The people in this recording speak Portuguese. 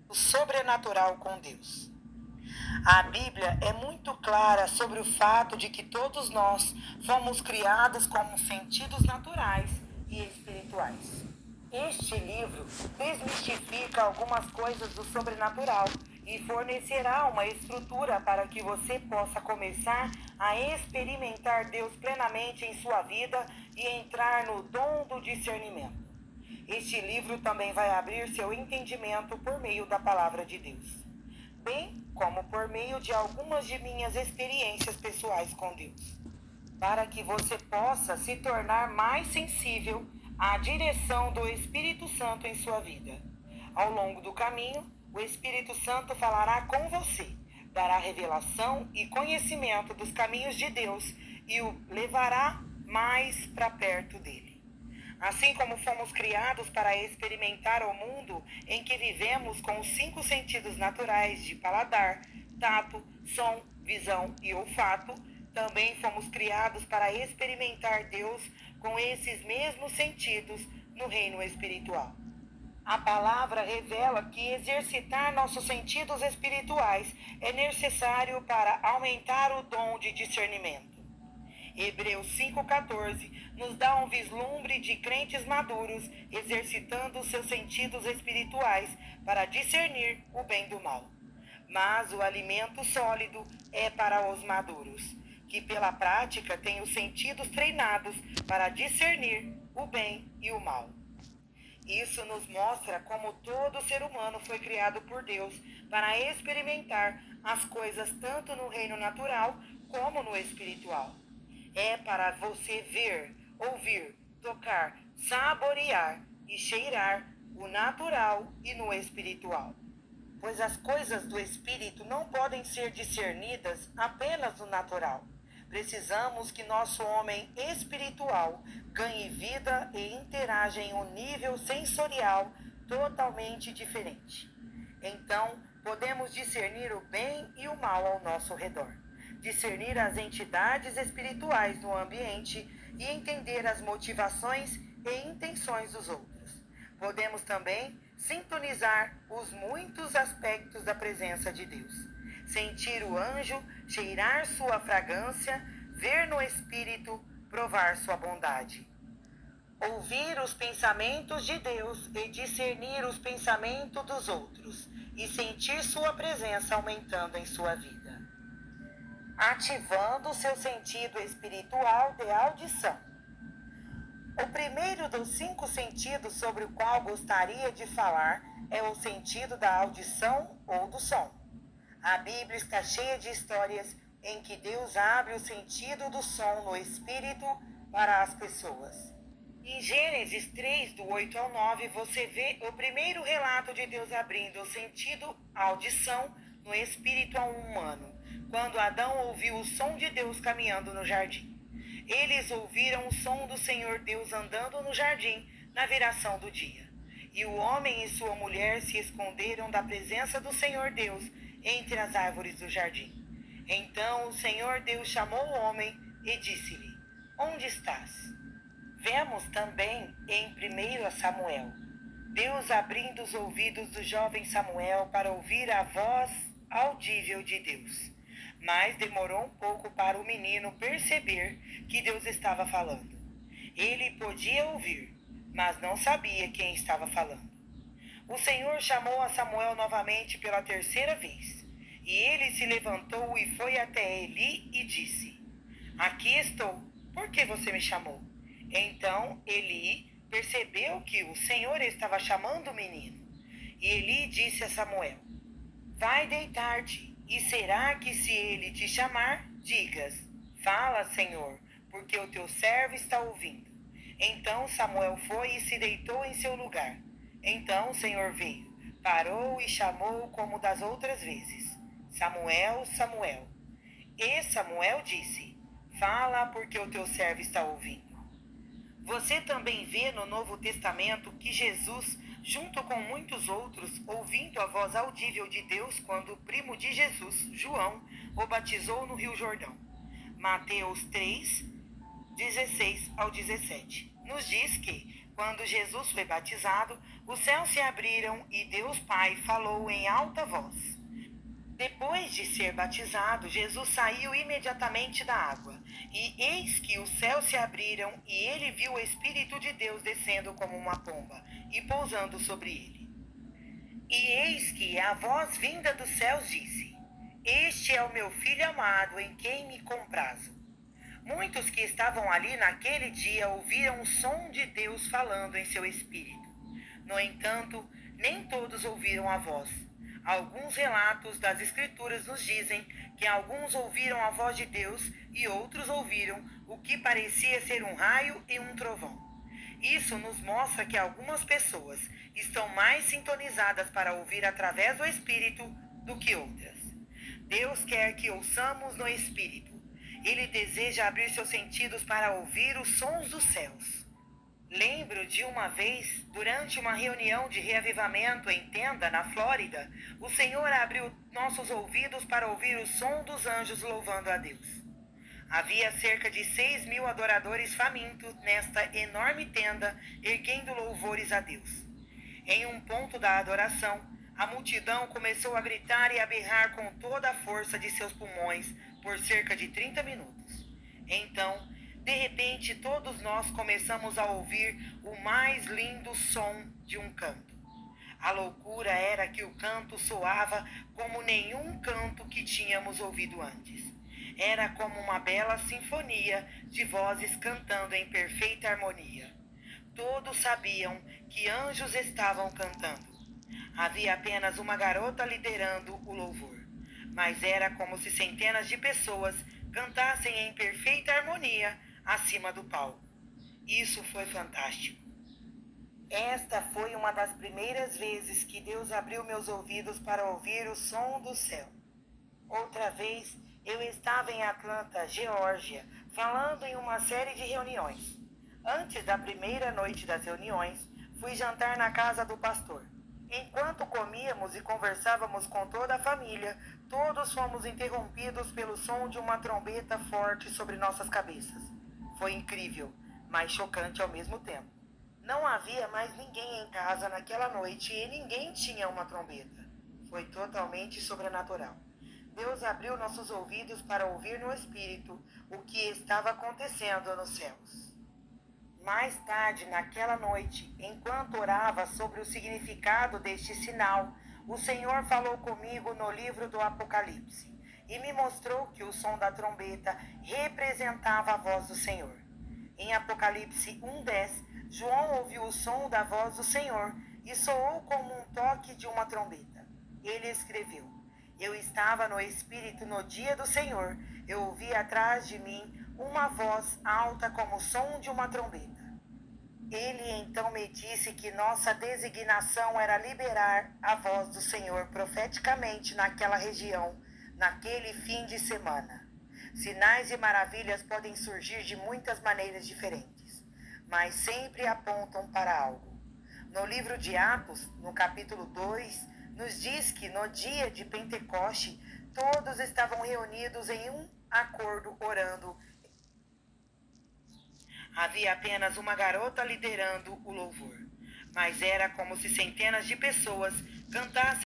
o sobrenatural com Deus. A Bíblia é muito clara sobre o fato de que todos nós fomos criados com sentidos naturais e espirituais. Este livro desmistifica algumas coisas do sobrenatural e fornecerá uma estrutura para que você possa começar a experimentar Deus plenamente em sua vida e entrar no dom do discernimento. Este livro também vai abrir seu entendimento por meio da palavra de Deus, bem como por meio de algumas de minhas experiências pessoais com Deus, para que você possa se tornar mais sensível à direção do Espírito Santo em sua vida. Ao longo do caminho, o Espírito Santo falará com você, dará revelação e conhecimento dos caminhos de Deus e o levará mais para perto dele. Assim como fomos criados para experimentar o mundo em que vivemos com os 5 sentidos naturais de paladar, tato, som, visão e olfato, também fomos criados para experimentar Deus com esses mesmos sentidos no reino espiritual. A palavra revela que exercitar nossos sentidos espirituais é necessário para aumentar o dom de discernimento. Hebreus 5,14 nos dá um vislumbre de crentes maduros exercitando seus sentidos espirituais para discernir o bem do mal. Mas o alimento sólido é para os maduros, que pela prática têm os sentidos treinados para discernir o bem e o mal. Isso nos mostra como todo ser humano foi criado por Deus para experimentar as coisas tanto no reino natural como no espiritual. É para você ver, ouvir, tocar, saborear e cheirar o natural e no espiritual. Pois as coisas do espírito não podem ser discernidas apenas no natural. Precisamos que nosso homem espiritual ganhe vida e interaja em um nível sensorial totalmente diferente. Então, podemos discernir o bem e o mal ao nosso redor, discernir as entidades espirituais no ambiente e entender as motivações e intenções dos outros. Podemos também sintonizar os muitos aspectos da presença de Deus, sentir o anjo, cheirar sua fragrância, ver no espírito, provar sua bondade. Ouvir os pensamentos de Deus e discernir os pensamentos dos outros e sentir sua presença aumentando em sua vida, ativando seu sentido espiritual de audição. O primeiro dos 5 sentidos sobre o qual gostaria de falar é o sentido da audição ou do som. A Bíblia está cheia de histórias em que Deus abre o sentido do som no espírito para as pessoas. Em Gênesis 3, do 8 ao 9, você vê o primeiro relato de Deus abrindo o sentido audição no espírito a um humano, quando Adão ouviu o som de Deus caminhando no jardim. Eles ouviram o som do Senhor Deus andando no jardim na viração do dia. E o homem e sua mulher se esconderam da presença do Senhor Deus entre as árvores do jardim. Então o Senhor Deus chamou o homem e disse-lhe: Onde estás? Vemos também em 1 Samuel, Deus abrindo os ouvidos do jovem Samuel para ouvir a voz audível de Deus. Mas demorou um pouco para o menino perceber que Deus estava falando. Ele podia ouvir, mas não sabia quem estava falando. O Senhor chamou a Samuel novamente pela 3ª vez. E ele se levantou e foi até Eli e disse: Aqui estou, por que você me chamou? Então Eli percebeu que o Senhor estava chamando o menino. E Eli disse a Samuel: Vai deitar-te, e será que se ele te chamar, digas: Fala, Senhor, porque o teu servo está ouvindo. Então Samuel foi e se deitou em seu lugar. Então o Senhor veio, parou e chamou como das outras vezes: Samuel, Samuel. E Samuel disse: Fala, porque o teu servo está ouvindo. Você também vê no Novo Testamento que Jesus, junto com muitos outros, ouvindo a voz audível de Deus quando o primo de Jesus, João, o batizou no Rio Jordão. Mateus 3, 16 ao 17. Nos diz que, Quando Jesus foi batizado, os céus se abriram e Deus Pai falou em alta voz. Depois de ser batizado, Jesus saiu imediatamente da água, e eis que os céus se abriram, e ele viu o Espírito de Deus descendo como uma pomba e pousando sobre ele. E eis que a voz vinda dos céus disse: Este é o meu Filho amado, em quem me comprazo. Muitos que estavam ali naquele dia ouviram o som de Deus falando em seu espírito. No entanto, nem todos ouviram a voz. Alguns relatos das Escrituras nos dizem que alguns ouviram a voz de Deus e outros ouviram o que parecia ser um raio e um trovão. Isso nos mostra que algumas pessoas estão mais sintonizadas para ouvir através do Espírito do que outras. Deus quer que ouçamos no Espírito. Ele deseja abrir seus sentidos para ouvir os sons dos céus. Lembro de uma vez, durante uma reunião de reavivamento em Tenda, na Flórida, o Senhor abriu nossos ouvidos para ouvir o som dos anjos louvando a Deus. Havia cerca de 6.000 adoradores famintos nesta enorme tenda, erguendo louvores a Deus. Em um ponto da adoração, a multidão começou a gritar e a berrar com toda a força de seus pulmões por cerca de 30 minutos. Então, de repente, todos nós começamos a ouvir o mais lindo som de um canto. A loucura era que o canto soava como nenhum canto que tínhamos ouvido antes. Era como uma bela sinfonia de vozes cantando em perfeita harmonia. Todos sabiam que anjos estavam cantando. Havia apenas uma garota liderando o louvor, mas era como se centenas de pessoas cantassem em perfeita harmonia acima do palco. Isso foi fantástico. Esta foi uma das primeiras vezes que Deus abriu meus ouvidos para ouvir o som do céu. Outra vez, eu estava em Atlanta, Geórgia, falando em uma série de reuniões. Antes da primeira noite das reuniões, fui jantar na casa do pastor. Enquanto comíamos e conversávamos com toda a família, todos fomos interrompidos pelo som de uma trombeta forte sobre nossas cabeças. Foi incrível, mas chocante ao mesmo tempo. Não havia mais ninguém em casa naquela noite e ninguém tinha uma trombeta. Foi totalmente sobrenatural. Deus abriu nossos ouvidos para ouvir no Espírito o que estava acontecendo nos céus. Mais tarde, naquela noite, enquanto orava sobre o significado deste sinal, o Senhor falou comigo no livro do Apocalipse e me mostrou que o som da trombeta representava a voz do Senhor. Em Apocalipse 1:10, João ouviu o som da voz do Senhor e soou como um toque de uma trombeta. Ele escreveu: Eu estava no Espírito no dia do Senhor, eu ouvi atrás de mim uma voz alta como o som de uma trombeta. Ele então me disse que nossa designação era liberar a voz do Senhor profeticamente naquela região, naquele fim de semana. Sinais e maravilhas podem surgir de muitas maneiras diferentes, mas sempre apontam para algo. No livro de Atos, no capítulo 2, nos diz que no dia de Pentecoste, todos estavam reunidos em um acordo orando. Havia apenas uma garota liderando o louvor, mas era como se centenas de pessoas cantassem